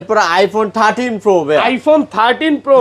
পুরো iPhone 13 pro ভাই, iPhone 13 pro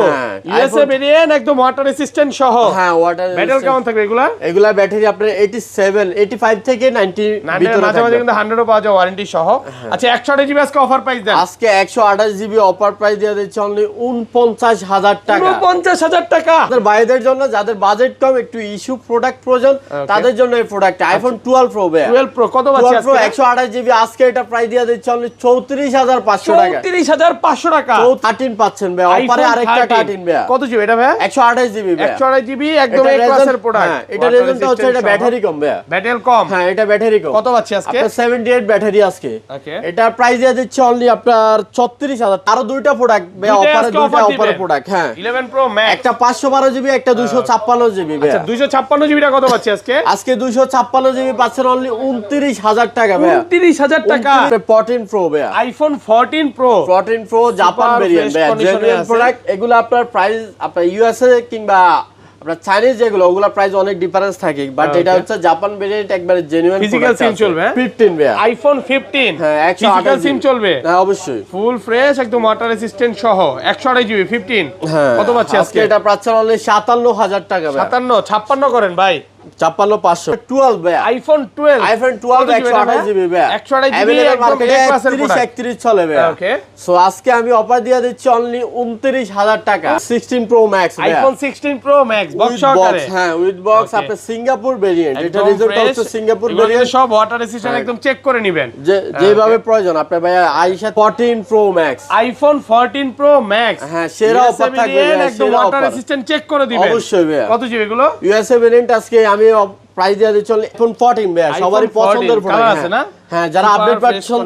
USA variant, একদম ওয়াটার রেসিস্ট্যান্ট সহ। হ্যাঁ ওয়াটার ব্যাটারি কেমন থাকবে এগুলা? এগুলা ব্যাটারি আপনার 87 85 থেকে 90 ভিতরে মাঝে মাঝে কিন্তু 100 ও পাওয়া যায় ওয়ারেন্টি সহ। আচ্ছা 128 জিবি আজকে অফার প্রাইস দেন। আজকে 128 জিবি অফার প্রাইস দিয়ে দিচ্ছি অনলি 49000 টাকা। 49000 টাকা আপনাদের ভাইদের জন্য, যাদের বাজেট কম, একটু ইস্যু প্রোডাক্ট প্রয়োজন, তাদের জন্য এই প্রোডাক্ট আইফোন 12 প্রো ভাই। 12 প্রো কত পাচ্ছি আজকে? 128 জিবি আজকে এটা প্রাইস দিয়ে দিচ্ছি অনলি 34500 টাকা। 34500 টাকা 13 পাচ্ছেন ভাই, অফারে আরেকটা 13 ভাই। কত জিবি এটা ভাই? 128 জিবি ভাই। 128 জিবি একদম এ ক্লাসের প্রোডাক্ট। হ্যাঁ, এটা রেজনটা হচ্ছে এটা ব্যাটারি কম ভাই। ব্যাটারি কম? হ্যাঁ, এটা ব্যাটারি কম। কত পাচ্ছি আজকে? 78 ব্যাটারি আজকে। ওকে, এটা প্রাইস দিয়ে দিচ্ছি অনলি আপনার 34000। আরো দুইটা প্রোডাক্ট ভাই, অফারে দুইটা অফারে প্রোডাক্ট। হ্যাঁ 11 প্রো ম্যাক্স, একটা 512 জিবি, একটা 256 জিবি ভাই। আচ্ছা 256 জিবিটা কত পাচ্ছি আজকে? আজকে 256 জিবি পাচ্ছেন অনলি 29000 টাকা ভাই। 29000 টাকা 14 প্রো ভাই, iPhone 14 pro. 14 pro Japan variant ভাই, জেনুইন প্রোডাক্ট। এগুলো আপনার প্রাইস আপনার ইউএসএ কিংবা আপনার চাইনিজ যেগুলো, ওগুলা প্রাইস অনেক ডিফারেন্স থাকে, বাট এটা হচ্ছে জাপান ভেরিয়েন্ট, একবারে জেনুইন ফিজিক্যাল সিম চলবে 15 ভাই। আইফোন 15 হ্যাঁ, ফিজিক্যাল সিম চলবে। হ্যাঁ অবশ্যই, ফুল ফ্রেশ একদম ওয়াটার রেসিস্ট্যান্ট সহ 128 জিবি 15। হ্যাঁ কত পাচ্ছি আজকে? এটা পাচ্ছেন অনলি 57000 টাকা ভাই। 57 করেন ভাই। 55500 12 ভাই, আইফোন 12 128 জিবি ভাই, 128 জিবি একদম এ ক্লাসের প্রোডাক্ট। 31 চলে ভাই। ওকে, সো আজকে আমি অফার দিয়ে দিচ্ছি অনলি 29000 টাকা 16 প্রো ম্যাক্স ভাই। আইফোন 16 প্রো ম্যাক্স বক্স সহকারে। হ্যাঁ উইথ বক্স, আপনার সিঙ্গাপুর ভেরিয়েন্ট। এটা রেজাল্ট হচ্ছে সিঙ্গাপুর ভেরিয়েন্ট, সব ওয়াটার রেসিস্ট্যান্ট একদম চেক করে নেবেন যেভাবে প্রয়োজন আপনার ভাই। আইসা 14 pro max, iPhone 14 pro max. হ্যাঁ সেরা অফার থাকবে ভাই, একদম ওয়াটার রেসিস্ট্যান্ট চেক করে দিবেন অবশ্যই ভাই। কত জিবি এগুলো? ইউএসএ ভেরিয়েন্ট আজকে আমি প্রাইস দিয়ে দিচ্ছি আইফোন 14 ভাই, সবারই পছন্দের প্রোডাক্ট আছে না? হ্যাঁ, যারা আপডেট ভার্সন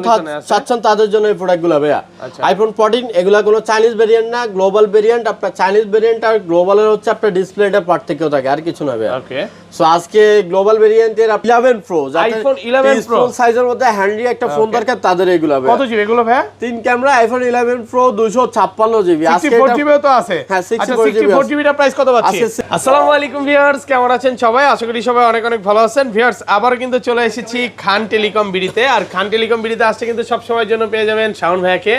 চাচ্ছেন তাদের জন্য এই প্রোডাক্টগুলো ভাইয়া। আইফোন 14 এগুলা কোনো চাইনিজ ভেরিয়েন্ট না, গ্লোবাল ভেরিয়েন্ট। আপনার চাইনিজ ভেরিয়েন্ট আর গ্লোবালের হচ্ছে আপনার ডিসপ্লেটা পার্থক্য থাকে, আর কিছু না ভাইয়া। ওকে, সো আজকে গ্লোবাল ভেরিয়েন্টের 11 প্রো, আইফোন 11 প্রো সাইজের মধ্যে হ্যান্ডি একটা ফোন দরকার, তাদের এগুলো ভাইয়া। কত জিবি এগুলো ভাইয়া? 3 ক্যামেরা আইফোন 11 প্রো 256 জিবি। আজকে 64 জিবিও তো আছে। হ্যাঁ 64 জিবিটা প্রাইস কত পাচ্ছি? আসসালামু আলাইকুম ভিউয়ার্স, কেমন আছেন সবাই? আশা করি সবাই অনেক অনেক ভালো আছেন। ভিউয়ার্স আবার কিন্তু চলে এসেছি খান টেলিকম বিডিতে। আর খান টেলিকম বিডিতে আসছে কিন্তু সব সময়ের জন্য পেয়ে যাবেন শাওন ভাইকে,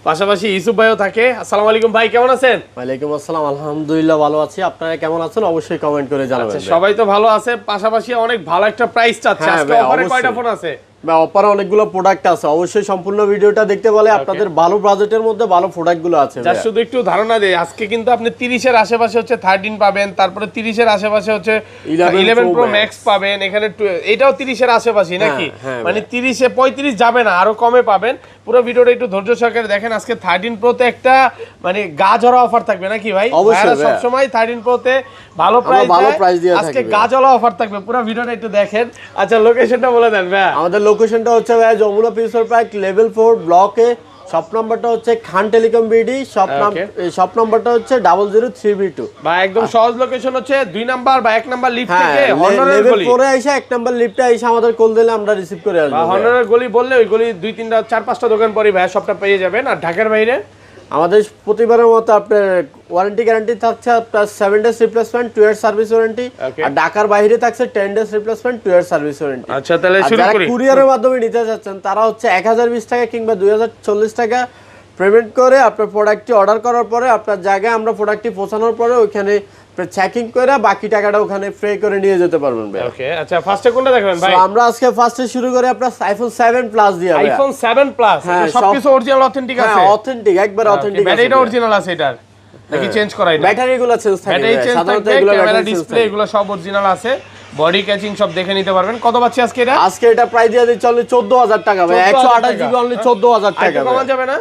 পাশাপাশি ইউসুফ ভাইও থাকে। আসসালামু আলাইকুম ভাই, কেমন আছেন? ওয়ালাইকুম আসসালাম, আলহামদুলিল্লাহ ভালো আছি। আপনারা কেমন আছেন অবশ্যই কমেন্ট করে জানাবেন। সবাই তো ভালো আছে, পাশাপাশি অনেক ভালো একটা প্রাইস চাচ্ছে। আজকে অফারে কয়টা ফোন আছে? অফারে অনেকগুলো প্রোডাক্ট আছে, অবশ্যই সম্পূর্ণ ভিডিওটা দেখতে বলে আপনাদের ভালো বাজেটের মধ্যে ভালো প্রোডাক্টগুলো আছে। যা শুধু একটু ধারণা দেই, আজকে কিন্তু আপনি 30 এর আশেপাশে হচ্ছে 13 পাবেন, তারপরে 30 এর আশেপাশে হচ্ছে 11 প্রো ম্যাক্স পাবেন, এখানে এটাও 30 এর আশেপাশে নাকি, মানে 30 এ 35 যাবে না, আরো কমে পাবেন। পুরো ভিডিওটা একটু ধৈর্য সহকারে দেখেন। আজকে 13 প্রো তে একটা মানে গা ঝরা অফার থাকবে নাকি ভাই? অবশ্যই সব সময় 13 প্রো তে ভালো প্রাইস দিয়ে আজকে গা ঝরা অফার থাকবে, পুরো ভিডিওটা একটু দেখেন। আচ্ছা লোকেশনটা বলে দেন ভাই। আমাদের লোকেশনটা হচ্ছে ভাই যমুনা প্রিন্সিপাল পার্ক লেভেল 4 ব্লকে। শপ নাম্বারটা হচ্ছে খান টেলিকম বিডি, শপ নাম্বারটা হচ্ছে 003B2 বা একদম সহজ লোকেশন হচ্ছে 2 নাম্বার বা 1 নাম্বার লিফট থেকে হর্নারের গলি, লেভেল 4 এ এসে 1 নাম্বার লিফটে এসে আমাদের কল দিলে আমরা রিসিভ করে আসব। বা হর্নারের গলি বললে ওই গলি 2-3টা 4-5টা দোকান পরে ভাই সবটা পেয়ে যাবেন। আর ঢাকার বাইরে আমাদের প্রতিবারের মতো আপনার ওয়ারেন্টি গ্যারান্টি থাকছে আপনার 7 days replacement 2 year service warranty. আর ঢাকার বাইরে থাকছে 10 days replacement 2 year service warranty. আচ্ছা তাহলে শুরু করি। কুরিয়ারের মাধ্যমে নিতে যাচ্ছেন তারা হচ্ছে 1020 টাকা কিংবা 2040 টাকা পেমেন্ট করে আপনার প্রোডাক্টটি অর্ডার করার পরে আপনার জায়গায় আমরা প্রোডাক্টটি পৌঁছানোর পরে ওখানে চেকিং করে বাকি টাকাটা ওখানে পে করে নিয়ে যেতে পারবেন ভাই। ওকে, আচ্ছা ফার্স্টে কোনটা দেখাবেন ভাই? আমরা আজকে ফার্স্টে শুরু করি আপনার আইফোন 7 প্লাস দিয়ে ভাই। আইফোন 7 প্লাস সবকিছু অরিজিনাল অথেন্টিক আছে? হ্যাঁ অথেন্টিক, একবার অথেন্টিক। ব্যাটারিটা অরিজিনাল আছে এটার নাকি চেঞ্জ করাই না? ব্যাটারিগুলো চেঞ্জ থাকে, ব্যাটারি চেঞ্জ সাধারণত থাকে, এগুলো ক্যামেরা ডিসপ্লে এগুলো সব অরিজিনাল আছে, বডি ক্যাচিং সব দেখে নিতে পারবেন। কত পাচ্ছি আজকে এটা? আজকে এটা প্রাইস দিয়ে দিচ্ছি অনলি 14000 টাকা ভাই। 128 জিবি অনলি 14000 টাকা। আর কমা যাবে না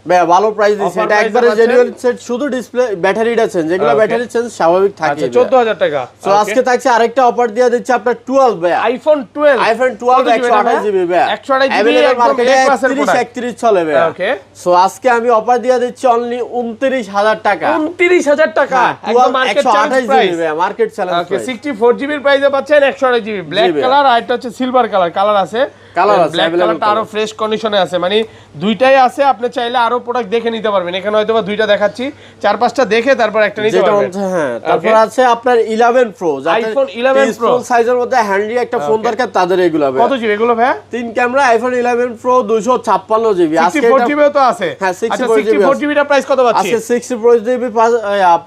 ভাই? ভালো প্রাইস দিছে এটা, একবারে জেনুইন সেট, শুধু ডিসপ্লে ব্যাটারিটা চেঞ্জ, যেগুলো ব্যাটারি চেঞ্জ স্বাভাবিক থাকে। আচ্ছা 14000 টাকা। সো আজকে থাকছে আরেকটা অফার দিয়ে দিচ্ছে আপনার 12 ভাই, আইফোন 12 128 জিবি ভাই, 128 জিবি একদম এ ক্লাসের প্রোডাক্ট, 31 চলে ভাই। ওকে, সো আজকে আমি অফার দিয়ে দিচ্ছি অনলি 29000 টাকা। 29000 টাকা একদম market challenge price, market challenge okay. 64 জিবির প্রাইসে পাচ্ছেন 128 জিবি ব্ল্যাক কালার, আর এটা হচ্ছে সিলভার কালার আছে। কালার আছে, ব্ল্যাক কালারটা আরো ফ্রেশ কন্ডিশনে আছে, মানে দুইটাই আছে, আপনি চাইলে আরো প্রোডাক্ট দেখে নিতে পারবেন। এখানে হয়তো বা দুইটা দেখাচ্ছি, 4-5টা দেখে তারপর একটা নিতে পারবেন। হ্যাঁ, তারপর আছে আপনার 11 প্রো, আইফোন 11 প্রো সাইজের মধ্যে হ্যান্ডি একটা ফোন দরকার তাদের এগুলো ভাই। কত জিবি এগুলো ভাই? 3 ক্যামেরা আইফোন 11 প্রো 256 জিবি। আজকে 64 জিবিও তো আছে। হ্যাঁ, আচ্ছা 64 জিবিটা প্রাইস কত পাচ্ছি? আজকে 64 জিবি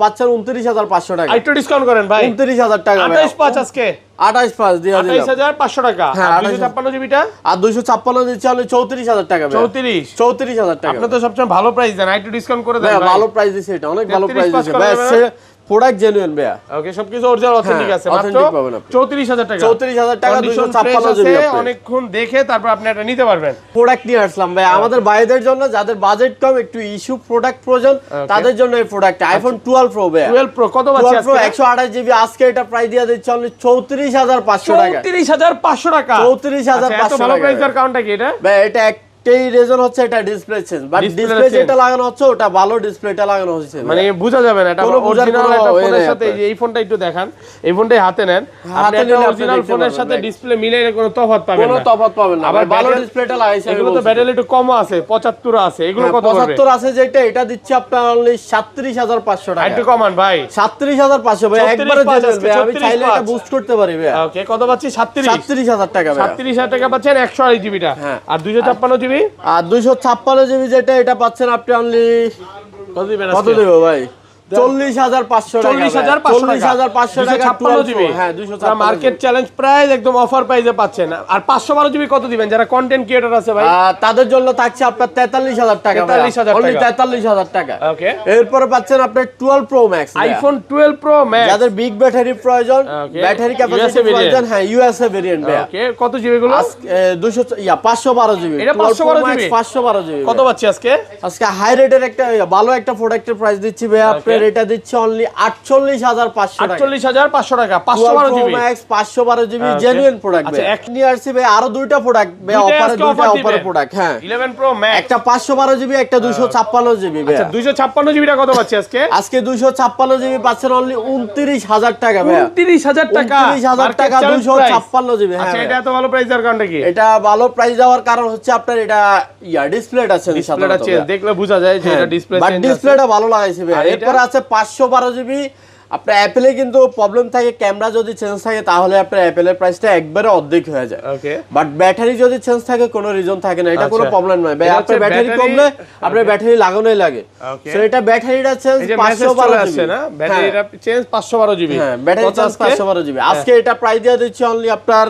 পাচ্ছেন 29500 টাকা। একটু ডিসকাউন্ট করেন ভাই, 29000 টাকা ভাই। 28.5 আজকে 28.5 দিয়ে দিলাম, 28500 টাকা। হ্যাঁ, 256 জিবিটা আর 256 দিচ্ছি হলো 34000 টাকা ভাই। 34000 টাকা। আপনি তো সবচেয়ে ভালো প্রাইস দেন, একটু ডিসকাউন্ট করে দেন ভাই। ভালো প্রাইস দিছে, এটা অনেক ভালো প্রাইস দিছে ভাই। প্রোডাক্ট জেনুইন ভাই। ওকে, সবকিছু অরিজিনাল অথেন্টিক আছে, মাত্র 34000 টাকা। 34000 টাকা 256 জিবি। অনেকক্ষণ দেখে তারপর আপনি এটা নিতে পারবেন। প্রোডাক্ট নিয়ে আসলাম ভাই আমাদের ভাইদের জন্য, যাদের বাজেট কম, একটু ইস্যু প্রোডাক্ট প্রয়োজন, তাদের জন্য এই প্রোডাক্ট আইফোন 12 প্রো ভাই। 12 প্রো কত পাচ্ছি আজকে? 128 জিবি। আজকে এটা প্রাইস দিয়ে দিচ্ছি অনলি 34500 টাকা। 34500 টাকা। 34500 এত ভালো প্রাইসের কারণটা কি এটা? ভাই এটা একটাই রিজন হচ্ছে এটা ডিসপ্লে চেঞ্জ, বাট ডিসপ্লে যেটা লাগানো হচ্ছে ওটা ভালো ডিসপ্লেটা লাগানো হচ্ছে, মানে বোঝা যাবে না এটা অরিজিনাল একটা ফোনের সাথে। এই ফোনটা একটু দেখান, এই ফোনটাই হাতে নেন, আপনি একটা অরিজিনাল ফোনের সাথে ডিসপ্লে মিলাইলে কোনো তফাৎ পাবেন না, কোনো তফাৎ পাবেন না। আবার ভালো ডিসপ্লেটা লাগাইছে। এগুলো তো ব্যাটারি একটু কম আছে, 75 আছে, এগুলো কত করবে? 75 আছে যেটা, এটা দিচ্ছি আপনার অনলি 37500 টাকা। একটু কমান ভাই, 37500 ভাই, একবারে জেনুইন ভাই। আমি চাইলে এটা বুস্ট করতে পারি ভাই। ওকে, কত পাচ্ছি? 37000 টাকা ভাই। 37000 টাকা পাচ্ছেন 128 জিবিটা, আর 256 জিবি। আর 256 জিবি যেটা, এটা পাচ্ছেন আপনি অনলি কত দেব ভাই? 40500 টাকা। 40500 টাকা 56 জিবি। হ্যাঁ, 256 মার্কেট চ্যালেঞ্জ প্রাইস, একদম অফার প্রাইসে পাচ্ছেন। আর 512 জিবি কত দিবেন যারা কন্টেন্ট ক্রিয়েটর আছে ভাই? তাদের জন্য থাকছে আপনার 43000 টাকা। 43000 টাকা। ওকে, এরপরে পাচ্ছেন আপনার 12 pro max, iPhone 12 pro max, যাদের বিগ ব্যাটারি প্রয়োজন, ব্যাটারি ক্যাপাসিটি প্রয়োজন। হ্যাঁ, ইউএসএ ভেরিয়েন্ট ভাই। ওকে, কত জিবি গুলো? 512 জিবি। এটা 512 জিবি। 512 জিবি কত পাচ্ছি আজকে? আজকে হাই রেটের একটা ভালো একটা প্রোডাক্টের প্রাইস দিচ্ছি ভাই। আপনার এটা দিচ্ছি অনলি 48500 টাকা। 48500 টাকা 512 GB max 512 GB genuine product ভাই। এক নিয়ে আসছি ভাই আরো দুইটা প্রোডাক্ট ভাই, অফারে প্রোডাক্ট। হ্যাঁ, 11 প্রো ম্যাক্স, একটা 512 জিবি, একটা 256 জিবি ভাই। আচ্ছা 256 জিবিটা কত পাচ্ছি আজকে? আজকে 256 জিবি পাচ্ছেন অনলি 29000 টাকা ভাই। 29000 টাকা, 29000 টাকা 256 জিবি। হ্যাঁ, আচ্ছা এটা এত ভালো প্রাইস দেওয়ার কারণটা কি? এটা ভালো প্রাইস দেওয়ার কারণ হচ্ছে আপনার এটা ডিসপ্লেটা চেঞ্জ, ডিসপ্লেটা চেঞ্জ, দেখলে বোঝা যায় যে এটা ডিসপ্লে চেঞ্জ আছে, বাট ডিসপ্লেটা ভালো লাগাইছে ভাই। এরপর আছে 512 জিবি। আপনার অ্যাপেলে কিন্তু প্রবলেম থাকে, ক্যামেরা যদি চেঞ্জ থাকে তাহলে আপনার অ্যাপেলের প্রাইসটা একবারে অর্ধেক হয়ে যায়। ওকে, বাট ব্যাটারি যদি চেঞ্জ থাকে কোনো রিজন থাকে না, এটা কোনো প্রবলেম নয় ভাই। আপনার ব্যাটারি কমলে আপনার ব্যাটারি লাগানোই লাগে। সো এটা ব্যাটারিটা চেঞ্জ 512 জিবি না, ব্যাটারিটা চেঞ্জ 512 জিবি। হ্যাঁ, ব্যাটারি চেঞ্জ 512 জিবি। আজকে এটা প্রাইস দিয়ে দিচ্ছি অনলি আপনার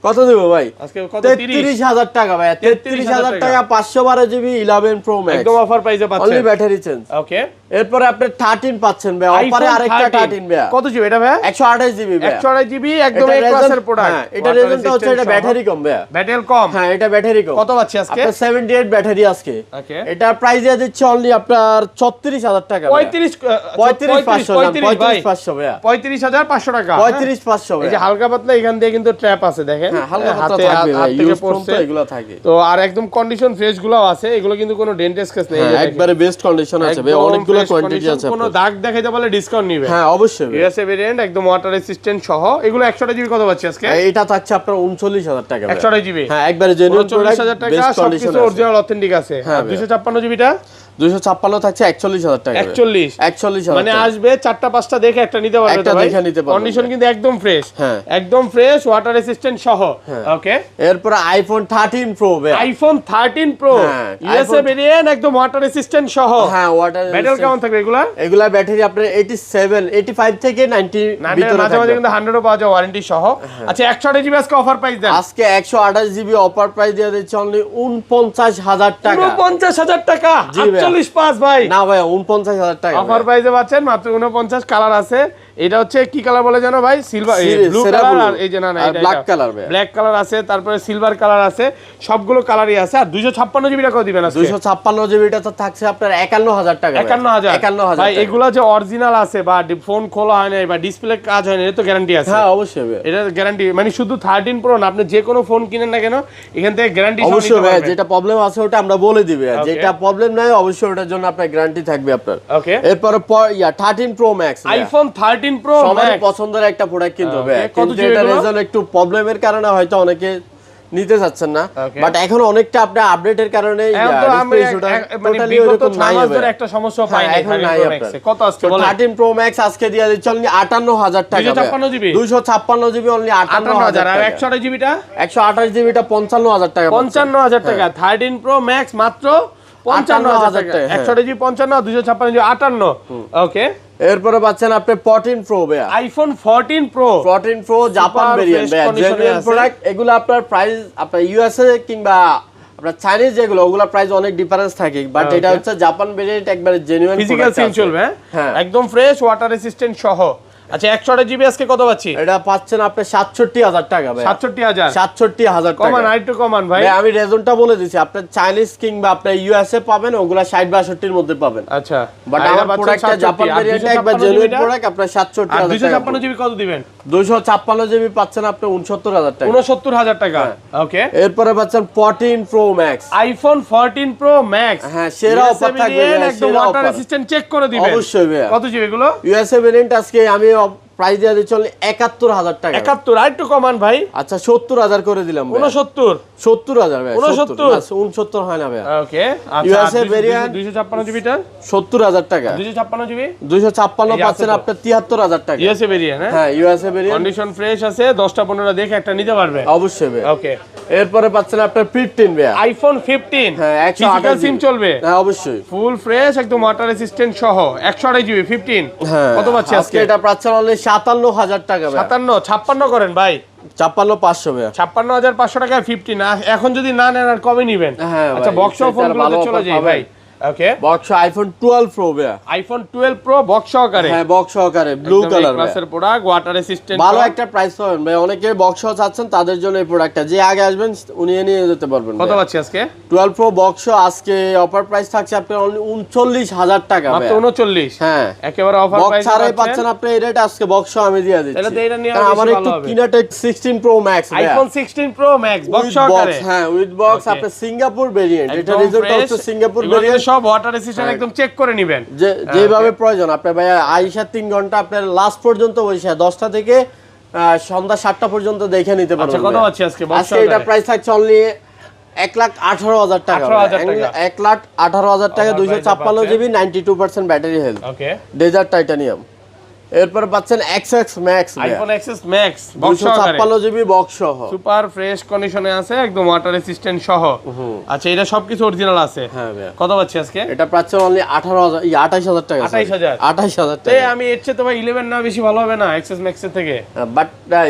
কত দেব ভাই? আজকে কত? 33000 টাকা ভাই। 33000 টাকা 512 জিবি 11 প্রো ম্যাক্স, একদম অফার প্রাইসে পাচ্ছেন, অনলি ব্যাটারি চেঞ্জ। ওকে, এরপরে আপনি 13 পাচ্ছেন ভাই, অফারে আরেকটা 13 ভাই। কত জিবি এটা ভাই? 128 জিবি ভাই। 128 জিবি একদম এ ক্লাসের প্রোডাক্ট। হ্যাঁ, এটা রিজনটা হচ্ছে এটা ব্যাটারি কম ভাই। ব্যাটারি কম? হ্যাঁ, এটা ব্যাটারি কম। কত পাচ্ছি আজকে? 78 ব্যাটারি আজকে। ওকে, এটা প্রাইস দিয়ে দিচ্ছে অনলি আপনার 34000 টাকা ভাই। 35500 ভাই। 35500 টাকা। 35500 ভাই। এই যে হালকা পাতলা এখান দিয়ে কিন্তু ট্র্যাপ আছে দেখেন, হ্যাঁ, হালকা পাতলা হাতে থাকবে ভাই, হাত থেকে ইউজ পড়ছে তো এগুলো থাকে। তো আর একদম কন্ডিশন ফ্রেশ গুলো আছে, এগুলো কিন্তু কোনো ডেন্ট স্ক্র্যাচ নেই, হ্যাঁ, একবারে বেস্ট কন্ডিশন আছে ভাই, অনেকগুলো কোয়ান্টিটি আছে। কোনো দাগ দেখাইতে পারলে ডিসকাউন্ট নিবে। হ্যাঁ, অবশ্যই ভাই। ইউএসএ ভেরিয়েন্ট একদম ওয়াটার রেসিস্ট্যান্ট সহ, এগুলো 128 জিবি কত পাচ্ছি আজকে? এটা থাকছে আপনার 39000 টাকা ভাই। 128 জিবি, হ্যাঁ, একবারে জেনুইন প্রোডাক্ট, 34000 টাকা, বেস্ট কন্ডিশন সবকিছু অরিজিনাল অথেন্টিক আছে। আর 256 জিবিটা 256 থাকছে 41000 টাকা। 41000 মানে আসবে 4টা 5টা দেখে একটা নিতে পারবে তো ভাই। কন্ডিশন কিন্তু একদম ফ্রেশ, একদম ফ্রেশ, ওয়াটার রেসিস্ট্যান্ট সহ। ওকে, এরপর আইফোন 13 প্রো ভাই। আইফোন 13 প্রো ইউএসএ ভেরিয়েন্ট একদম ওয়াটার রেসিস্ট্যান্ট সহ। হ্যাঁ, ওয়াটার ব্যাটারি কেমন থাকবে এগুলা? এগুলা ব্যাটারি আপনার 85 থেকে 90 ভিতরে মাঝে মাঝে কিন্তু 100 ও পাওয়া যায় ওয়ারেন্টি সহ। আচ্ছা 128 জিবি আজকে অফার প্রাইস দেন। আজকে 128 জিবি অফার প্রাইস দিয়ে দিচ্ছে অনলি 49000 টাকা। 49000 টাকা 48 ভাই। না ভাই, 49000 টাকা অফার প্রাইসে পাচ্ছেন মাত্র 49। কালার আছে, এটা হচ্ছে কি কালার বলে জানো ভাই? সিলভার, ব্লু কালার, আর এই যে না এটা ব্ল্যাক কালার ভাই। ব্ল্যাক কালার আছে, তারপরে সিলভার কালার আছে, সবগুলো কালারই আছে। আর 256 জিবি টাকা দিবেন আজকে। 256 জিবিটা তো থাকছে আপনার 51000 টাকা। 51000 ভাই। এগুলো যে অরিজিনাল আছে বা ফোন খোলা হয় না বা ডিসপ্লে কাজ হয় না, এর তো গ্যারান্টি আছে। হ্যাঁ, অবশ্যই ভাই, এটা গ্যারান্টি, মানে শুধু 13 প্রো না, আপনি যে কোনো ফোন কিনেন না কেন এখান থেকে গ্যারান্টি সহ নিতে অবশ্যই ভাই। পারবেন। যেটা প্রবলেম আছে ওটা আমরা বলে দিবে, যেটা প্রবলেম নাই অবশ্যই ওটার জন্য আপনার গ্যারান্টি থাকবে আপনার। ওকে, এরপর 13 প্রো ম্যাক্স, আইফোন 13 প্রো সবার ম্যাক্স পছন্দের একটা প্রোডাক্ট কিন্তু ভাই। কত কিন্তু এটা রিজন একটু প্রবলেমের কারণে হয়তো অনেকে নিতে চাচ্ছেন না, Okay. বাট এখন অনেকটা আপনার আপডেটের কারণে এখন তো আমি মানে বিগত 6 মাস ধরে একটা সমস্যা পাই না এখন নাই আপনার। কত আজকে বলেন 13 Pro Max আজকে দিয়ে দিচ্ছি অনলি 58000 টাকা 256 GB 256 জিবি অনলি 58000 58000 আর টাকা 128 জিবিটা 128 জিবিটা 55000 টাকা 55000 টাকা 13 Pro Max মাত্র 55000 টাকা টাকা, হ্যাঁ। 128 জিবি 55 256 জিবি 58 ওকে এরপরে পাচ্ছেন আপনি 14 Pro ভাইয়া iPhone 14 Pro 14 Pro Japan Super variant fresh ভাইয়া condition এ জেনুইন আছে। প্রোডাক্ট এগুলো আপনার প্রাইস আপনার ইউএসএ কিংবা আপনার চাইনিজ যেগুলো ওগুলো প্রাইস অনেক ডিফারেন্স থাকে, বাট Okay. এটা হচ্ছে জাপান ভেরিয়েন্ট একবারে জেনুইন ফিজিক্যাল সিম চলবে হ্যাঁ। একদম ফ্রেশ ওয়াটার রেসিস্ট্যান্ট সহ। আচ্ছা 128 জিবি আজকে কত পাচ্ছি? এটা পাচ্ছেন আপনি 67000 টাকা ভাই 67000 67000 টাকা কমান আরেকটু কমান ভাই। ভাই আমি রেজনটা বলে দিছি, আপনার চাইনিজ কিংবা আপনার ইউএসএ পাবেন ওগুলা 60-62 এর মধ্যে পাবেন, আচ্ছা বাট আমার প্রোডাক্টটা জাপান ভেরিয়েন্ট একবার জেনুইন প্রোডাক্ট আপনার 67000 টাকা 256 জিবি কত দিবেন? 256 জিবি পাচ্ছেন আপনি 69000 টাকা 69000 টাকা ওকে। এরপরে পাচ্ছেন 14 Pro Max iPhone 14 Pro Max হ্যাঁ সেরা অফার থাকবে ভাই, একদম সেরা ওয়াটার অফার রেসিস্ট্যান্ট চেক করে দিবেন অবশ্যই ভাই। কত জিবি এগুলো? ইউএসএ ভেরিয়েন্ট আজকে আমি প্রাইস দিয়ে দিচ্ছি 71000 টাকা 71 আরেকটু কমান ভাই। আচ্ছা 70000 করে দিলাম ভাই 69 70000 ভাই 69 69 হয় না ভাই ওকে। আচ্ছা USA variant 256 জিবিটা 70000 টাকা 256 জিবি 256 এই যে পাচ্ছেন আছে তো। আপনি 73000 টাকা ইউএসএ ভেরিয়েন্ট হ্যাঁ ইউএসএ ভেরিয়েন্ট কন্ডিশন ফ্রেশ আছে 10টা 15টা দেখে একটা নিতে পারবে অবশ্যই ভাই। ওকে। এরপরে পাচ্ছেন আপনার 15 ভাই আইফোন 15 হ্যাঁ ফিজিক্যাল 128 সিম চলবে হ্যাঁ অবশ্যই ফুল ফ্রেশ একদম ওয়াটার রেসিস্ট্যান্ট সহ 128 জিবি 15 হ্যাঁ কত পাচ্ছি আজকে আজকে? এটা পাচ্ছেন অনলি 57000 টাকা ভাই 57 56 করেন ভাই 55500 ভাই 56500 টাকায় 15 এখন যদি না নেন আর কবে নিবেন? হ্যাঁ আচ্ছা ভাই, বক্স সেটার ফোনগুলোতে ভালো চলে offer যাই পাবেন। ভাই ওকে। বক্স আইফোন 12 প্রো ভাই আইফোন 12 প্রো বক্স সহকারে হ্যাঁ বক্স সহকারে ব্লু কালার ভাই ক্লাসের প্রোডাক্ট ওয়াটার রেসিস্ট্যান্ট ভালো একটা প্রাইস পাবেন ভাই, অনেকে বক্স চাচ্ছেন তাদের জন্য এই প্রোডাক্টটা যে আগে আসবেন উনি নিয়ে যেতে পারবেন কত ভাই। পাচ্ছি আজকে? 12 প্রো বক্স আজকে অফার প্রাইস থাকছে আপনার অনলি 39000 টাকা ভাই মাত্র 39 হ্যাঁ একেবারে অফার বক্স প্রাইসে ছাড়াই পাচ্ছেন আপনি এই রেট আজকে বক্স আমি দিয়ে দিচ্ছি তাহলে তো এটা নিয়ে কারণ আরো আমার বেশি একটু ভালো হবে। কিনাটা 16 প্রো ম্যাক্স ভাই iPhone 16 pro max box with সহকারে বক্স হ্যাঁ উইথ বক্স Okay. আপনার সিঙ্গাপুর ভেরিয়েন্ট এটা একদম রিজল্ট fresh, হচ্ছে সিঙ্গাপুর এগুলো কিন্তু ভেরিয়েন্ট সব ওয়াটার রেসিস্ট্যান্ট একদম চেক করে নেবেন যেভাবে প্রয়োজন আপনার ভাই আইসা 3 ঘন্টা আপনার লাস্ট পর্যন্ত বসে 10টা থেকে সন্ধ্যা 7টা পর্যন্ত দেখে নিতে পারবেন আচ্ছা কত ভাই। পাচ্ছি আজকে বক্স আজকে এটা প্রাইস থাকছে অনলি 1,18,000 টাকা 18,000 টাকা। 1,18,000 টাকা Offer price 256 পাচ্ছেন। GB 92% battery health okay. Desert titanium. এরপর পাচ্ছেন XS Max iPhone XS Max box সহকারে 256 জিবি বক্স সহ সুপার ফ্রেশ কন্ডিশনে আছে একদম ওয়াটার রেসিস্ট্যান্ট সহ। আচ্ছা এটা সবকিছু অরিজিনাল আছে হ্যাঁ ভাই কত পাচ্ছি আজকে? এটা পাচ্ছেন অনলি 28000 টাকা 28000 28000 এই টাকা আমি এর চেয়ে তো ভাই 11 না বেশি ভালো হবে না এক্সএস ম্যাক্স এর থেকে? বাট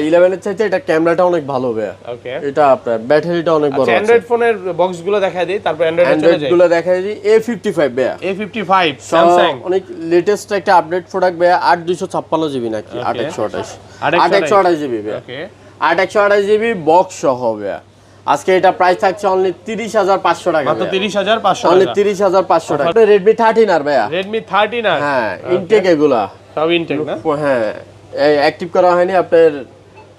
11 এর চাইতে এটা ক্যামেরাটা অনেক ভালো ভাই ওকে। এটা আপনার ব্যাটারিটা অনেক বড় আচ্ছা আছে অ্যান্ড্রয়েড ফোনের বক্স গুলো দেখায় দেই তারপর অ্যান্ড্রয়েডে চলে অ্যান্ড্রয়েড যাই। গুলো দেখাই দিই A55 ভাই A55 স্যামসাং অনেক লেটেস্ট একটা আপডেট প্রোডাক্ট ভাই 8256 জিবি নাকি Okay. 8128 8128 8128 জিবি ভাই ওকে। 8128 জিবি বক্স সহ ভাই আজকে এটা প্রাইস থাকছে অনলি 30500 টাকা মাত্র 30500 অনলি টাকা 30500 টাকা Redmi 13 আর ভাই Redmi 13 আর হ্যাঁ ইনটেক এগুলা সব ইনটেক না? হ্যাঁ অ্যাক্টিভ করা হয়নি আপনার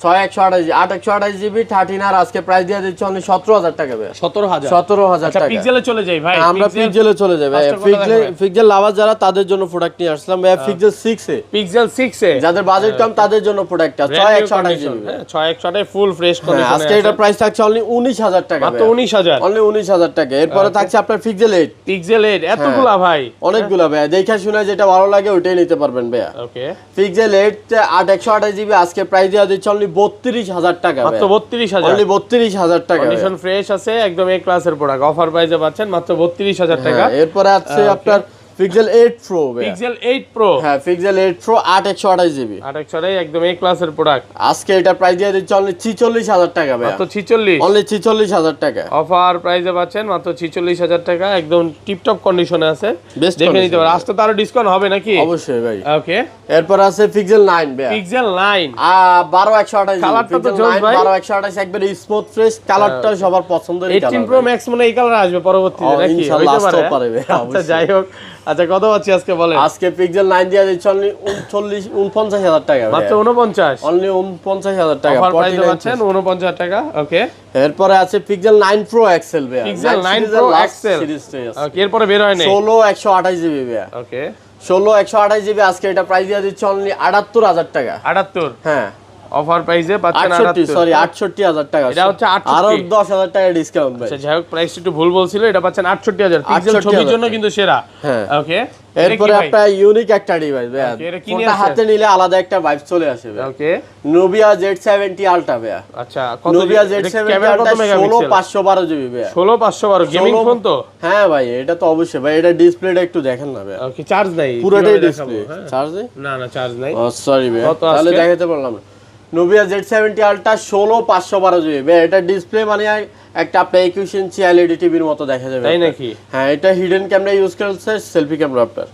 6128 জিবি 13 আর আজকে প্রাইস দিয়ে দিচ্ছি অনলি 17000 টাকা ভাই 17000 17000 আচ্ছা টাকা পিক্সেলে চলে যাই ভাই আমরা পিক্সেলে চলে যাই ভাই First কথা দেখবেন। পিক্সেল লাভার যারা তাদের জন্য প্রোডাক্ট নিয়ে আসলাম ভাই পিক্সেল 6 এ পিক্সেল 6 এ যাদের বাজেট কম তাদের জন্য প্রোডাক্টটা 6128 জিবি 6128 ফুল ফ্রেশ হ্যাঁ কন্ডিশনে আজকে এটা প্রাইস থাকছে অনলি 19000 টাকা মাত্র 19000 অনলি 19000 টাকা এরপরে থাকছে আপনার পিক্সেল 8 পিক্সেল 8 এতগুলা ভাই অনেকগুলা ভাই দেখা শুনে যেটা ভালো লাগে ওইটাই নিতে পারবেন ভাই ওকে। পিক্সেল 8 128 জিবি আজকে প্রাইস দেওয়া দিচ্ছে অনলি 32000 টাকা মাত্র 32000 অনলি 32000 টাকা কন্ডিশন ফ্রেশ আছে একদম এ ক্লাসের প্রোডাক্ট অফার প্রাইসে পাচ্ছেন মাত্র 32000 টাকা। এরপরে আছে আপনার পিক্সেল 8 প্রো পিক্সেল 8 প্রো হ্যাঁ পিক্সেল 8 প্রো 128 জিবি 8 একদম এ ক্লাসের প্রোডাক্ট আজকে এটা প্রাইস দিয়ে দিচ্ছে অনলি 46000 টাকা ভাই মাত্র 46 অনলি 46000 টাকা অফার প্রাইসে পাচ্ছেন মাত্র 46000 টাকা একদম টিপটপ কন্ডিশনে আছে Best দেখে নিতে condition, পারেন আজকে তো আরো ডিসকাউন্ট হবে নাকি? অবশ্যই ভাই ওকে। এরপর আছে পিক্সেল 9 ভাই পিক্সেল 9 12128 কালারটা তো পিক্সেল জোস 9 ভাই। 12128 একবারে স্মুথ ফ্রেশ কালারটা সবার পছন্দের 18 প্রো ম্যাক্স মনে এই কালার আসবে পরবর্তীতে নাকি? ইনশাআল্লাহ হইতে আসতেও পারে ভাই, আচ্ছা অবশ্যই। যাই হোক আচ্ছা কত পাচ্ছি আজকে বলেন? আজকে পিক্সেল 9 দিয়ে দিচ্ছে অনলি 49000 টাকা মাত্র 49 অনলি 49000 টাকা অফার প্রাইসে 49 পাচ্ছেন 49 টাকা ওকে। এরপরে আছে পিক্সেল 9 প্রো এক্সেল ভাই পিক্সেল 9 প্রো এক্সেল ওকে এরপরে বের হয় নাই 16 128 জিবি ভাই ওকে 16 128 জিবি আজকে এটা প্রাইস দিয়ে দিচ্ছে অনলি 78000 টাকা 78 হ্যাঁ অফার প্রাইসে পাচ্ছেন 68 সরি 68000 টাকা এটা হচ্ছে 68 আরো 10000 টাকা ডিসকাউন্ট ভাই আচ্ছা যাই হোক প্রাইস একটু ভুল বলছিল এটা পাচ্ছেন 68000 পিক্সেল 68,000 ছবির জন্য কিন্তু সেরা হ্যাঁ ওকে এরপর একটা ইউনিক একটা ডিভাইস ভাই এটা কি ফোনটা হাতে নিলে আলাদা একটা ভাইব চলে আসে ভাই ওকে Nubia Z70 Ultra ভাই আচ্ছা কত Nubia Z70 ক্যামেরা কত Ultra মেগাপিক্সেল 16512 জিবি ভাই 16512 গেমিং ফোন তো হ্যাঁ ভাই এটা তো অবশ্যই ভাই এটা ডিসপ্লেটা একটু দেখেন না ভাই ওকে চার্জ নাই পুরোটাই ডিসপ্লে চার্জ নেই না না চার্জ নাই ও সরি ভাই কত তাহলে আজকে? দেখাতে পারলাম না Nubia Z70 Ultra 16512 জিবি ভাই এটা ডিসপ্লে মানে একটা আপনার 21 ইঞ্চি এলইডি টিভির মতো দেখা যাবে তাই নাকি হ্যাঁ এটা হিডেন ক্যামেরা ইউজ করছে সেলফি ক্যামেরা আপনার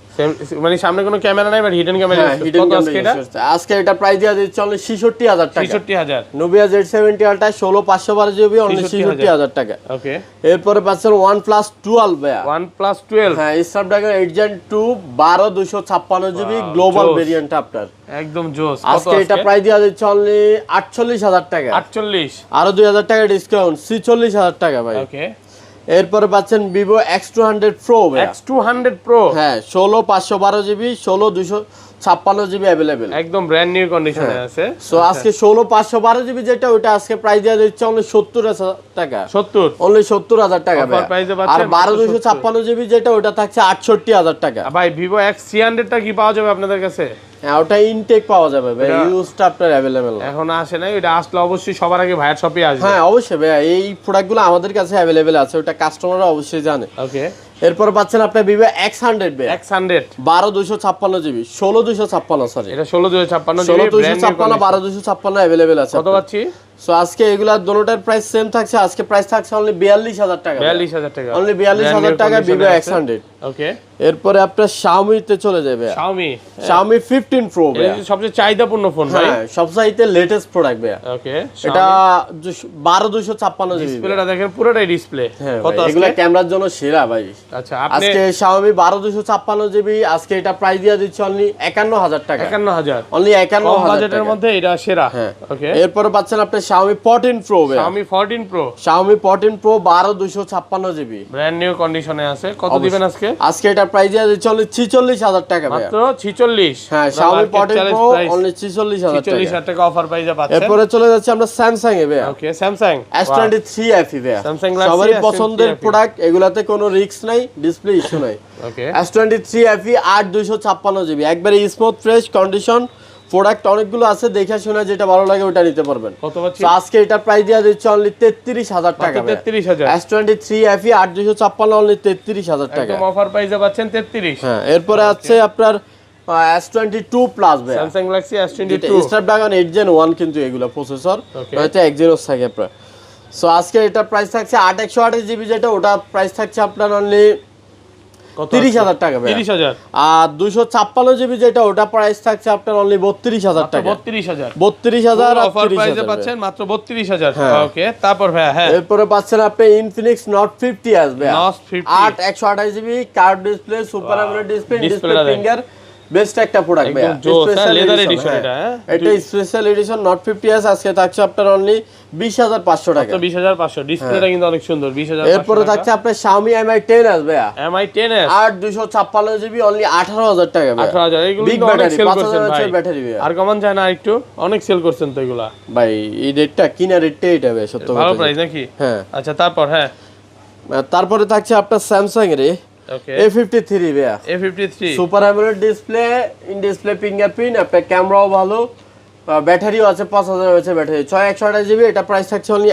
মানে সামনে কোনো ক্যামেরা নাই বাট হিডেন ক্যামেরা হ্যাঁ হিডেন ক্যামেরা ইউজ করছে আজকে এটা প্রাইস দেয়া দিচ্ছে অনলি 66000 টাকা 66000 Nubia Z70 Ultra 16512 GB only 66000 টাকা ওকে এরপরে পাচ্ছেন OnePlus 12 ভাই OnePlus 12 হ্যাঁ Snapdragon 8 Gen 2 12256 GB global variant আপনার একদম জোস কত আজকে এটা প্রাইস দেয়া দিচ্ছে অনলি 48000 টাকা 48 আরো 2000 টাকা ডিসকাউন্ট 46000 টাকা ভাই ওকে এরপরে পাচ্ছেন Vivo X200 Pro ভাই X200 Pro হ্যাঁ 16512 জিবি 16256 জিবি अवेलेबल একদম ব্র্যান্ড নিউ কন্ডিশনে আছে সো আজকে 16512 জিবি যেটা ওটা আজকে প্রাইস দেয়া দিচ্ছে অনলি 70000 টাকা 70 অনলি 70000 টাকা ভাই অফার প্রাইসে আর পাচ্ছেন 12256 জিবি যেটা ওটা থাকছে 68000 টাকা ভাই Vivo X300 টা কি পাওয়া যাবে আপনাদের কাছে হ্যাঁ ওটা ইনটেক পাওয়া যাবে ভাই ইউজটা আপনার अवेलेबल এখন আসে নাই এটা আসলে অবশ্যই সবার আগে ভাইয়ের শপে আসবে হ্যাঁ অবশ্যই ভাই এই প্রোডাক্টগুলো আমাদের কাছে अवेलेबल আছে ওটা কাস্টমাররা অবশ্যই জানে ওকে এরপর পাচ্ছেন আপনি Vivo X100 ভাই X100 12256 জিবি 16256 সরি এটা 16256 জিবি ব্র্যান্ড নিউ 16256 अवेलेबल আছে কত পাচ্ছি সো আজকে এগুলা দুটোটার প্রাইস সেম থাকছে আজকে প্রাইস থাকছে অনলি 42000 টাকা 42000 টাকা অনলি 42000 টাকা Vivo X100 ওকে এরপরে আপনার Xiaomi তে চলে যাবে Xiaomi 15 Pro ভাই এটা সবচেয়ে চাহিদাপূর্ণ ফোন ভাই হ্যাঁ সবচাইতে লেটেস্ট প্রোডাক্ট ভাই ওকে এটা 12256 জিবি ডিসপ্লেটা দেখেন পুরোটাই ডিসপ্লে কত এগুলা ক্যামেরার জন্য সেরা ভাই আচ্ছা আপনি আজকে Xiaomi 12256 জিবি আজকে এটা প্রাইস দিয়া দিচ্ছে অনলি 51000 টাকা 51000 অনলি 51000 বাজেটের মধ্যে এটা সেরা ওকে এরপর পাচ্ছেন আপনি Xiaomi 14 Pro ভাই Xiaomi 14 Pro Xiaomi 14 Pro 12256 GB brand new কন্ডিশনে আছে কত দিবেন আজকে আজকে এটা প্রাইস দিয়া দিচ্ছে অনলি 46000 টাকা ভাই মাত্র 46 হ্যাঁ Xiaomi 14 Pro অনলি 46000 টাকা 46000 টাকা অফার প্রাইসে পাচ্ছেন এরপর চলে যাচ্ছে আমরা Samsung এ ভাই ওকে Samsung S23 FE ভাই Samsung Galaxy সবারই পছন্দের প্রোডাক্ট এগুলাতে কোনো রিস্ক নাই ডিসপ্লে ইস্যু নাই ওকে S23 FE 8256 জিবি একবারে স্মুথ ফ্রেশ কন্ডিশন প্রোডাক্ট অনেকগুলো আছে দেখে শুনে যেটা ভালো লাগে ওটা নিতে পারবেন কত পাচ্ছি তো আজকে এটা প্রাইস দেয়া দিচ্ছে অনলি 33000 টাকা 33000 S23 FE 8256 অনলি 33000 টাকা একদম অফার প্রাইসে পাচ্ছেন 33 হ্যাঁ এরপরে আছে আপনার S22 প্লাস ভাই Samsung Galaxy S22 Snapdragon 8 Gen 1 কিন্তু এগুলা প্রসেসর এটা Exynos থাকে আপনার সো আজকে এটা প্রাইস থাকছে 8128 জিবি যেটা ওটা প্রাইস থাকছে আপনার অনলি 30000 টাকা ভাই 30000 আর 256 জিবি যেটা ওটা প্রাইস থাকছে আপনার অনলি 32000 টাকা 32000 আর অফার প্রাইসে 30000 পাচ্ছেন মাত্র 32000 ওকে তারপর ভাই হ্যাঁ এরপরে পাচ্ছেন আপনি Infinix Note 50 আসবে Note 50 128 GB curve display super AMOLED display finger best একটা প্রোডাক্ট ভাই লেদার এডিশন এটা স্পেশাল এডিশন Note 50s আজকে থাকছে আপনার অনলি 20500 টাকা 20500 ডিসপ্লেটা কিন্তু অনেক সুন্দর 20500 এরপরে থাকছে আপনার Xiaomi Mi 10s ভাই Mi 10s 8256 জিবি অনলি 18000 টাকা ভাই 18000 এগুলো কিন্তু অনেক সেল করছেন ভাই ব্যাটারি ভাই আর কমান যায় না একটু অনেক সেল করছেন তো এগুলা ভাই এই রেটটা কিনা রেটটা এটা ভাই সত্য কথা ভালো প্রাইস নাকি হ্যাঁ আচ্ছা তারপর হ্যাঁ তারপরে থাকছে আপনার Samsung এর ওকে A53 ভাই A53 super AMOLED display in display fingerprint আপনার ক্যামেরাও ভালো ব্যাটারিও আছে 5000 আছে ব্যাটারি 6128 জিবি এটা প্রাইস থাকছে অনলি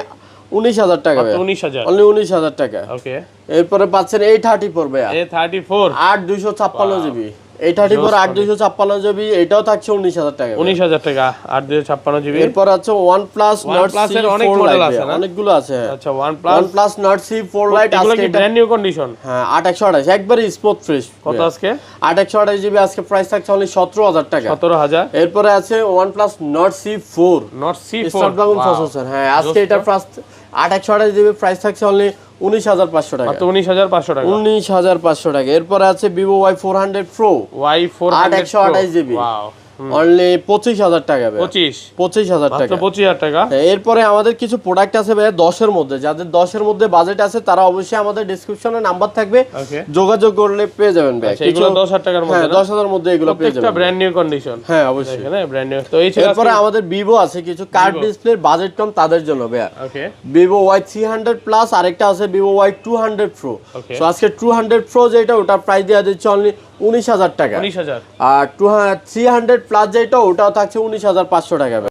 19000 টাকা ভাই 19000 অনলি 19000 টাকা ওকে এরপরে পাচ্ছেন A34 ভাই A34 8256 জিবি A34 8256 জিবি এটাও থাকছে 19000 টাকা 19000 টাকা 8256 জিবি এরপর আছে OnePlus Nord C এর অনেক মডেল আছে না অনেকগুলো আছে আচ্ছা OnePlus Nord C4 Lite এগুলো কি ব্র্যান্ড নিউ কন্ডিশন হ্যাঁ 8128 একবারে স্মুথ ফ্রেশ কত আজকে 8128 জিবি আজকে প্রাইস থাকছে অনলি 17000 টাকা 17000 এরপরে আছে OnePlus Nord C4 Snapdragon processor হ্যাঁ আজকে এটা প্রাইস 8128 জিবি প্রাইস থাকছে অনলি 19500 টাকা মাত্র 19500 টাকা 19500 টাকা এরপর আছে Vivo Y400 Pro Y400 128 GB wow only 25000 টাকা ভাই। 25000 টাকা, 25000 টাকা। এরপরে আমাদের কিছু প্রোডাক্ট আছে ভাই 10 এর মধ্যে, যাদের 10 এর মধ্যে বাজেট আছে তারা অবশ্যই আমাদের ডেসক্রিপশনে নাম্বার থাকবে, যোগাযোগ করলে পেয়ে যাবেন ভাই। এগুলো 10000 টাকার মধ্যে, হ্যাঁ 10000 এর মধ্যে এগুলো পেয়ে যাবেন, প্রত্যেকটা ব্র্যান্ড নিউ কন্ডিশন। হ্যাঁ অবশ্যই, এখানে ব্র্যান্ড নিউ। তো এই ছিল এরপরে আমাদের ভিভো আছে কিছু কার্ভ ডিসপ্লে বাজেট কম তাদের জন্য ভাই। ওকে, ভিভো Y300 প্লাস, আরেকটা আছে ভিভো Y200 প্রো। সো আজকে 200 প্রো যেটা ওটা প্রাইস দেওয়া দিচ্ছে অনলি 19000 টাকা, 19000। আর 300 প্লাস যেটা ওটাও থাকছে 19500 টাকা।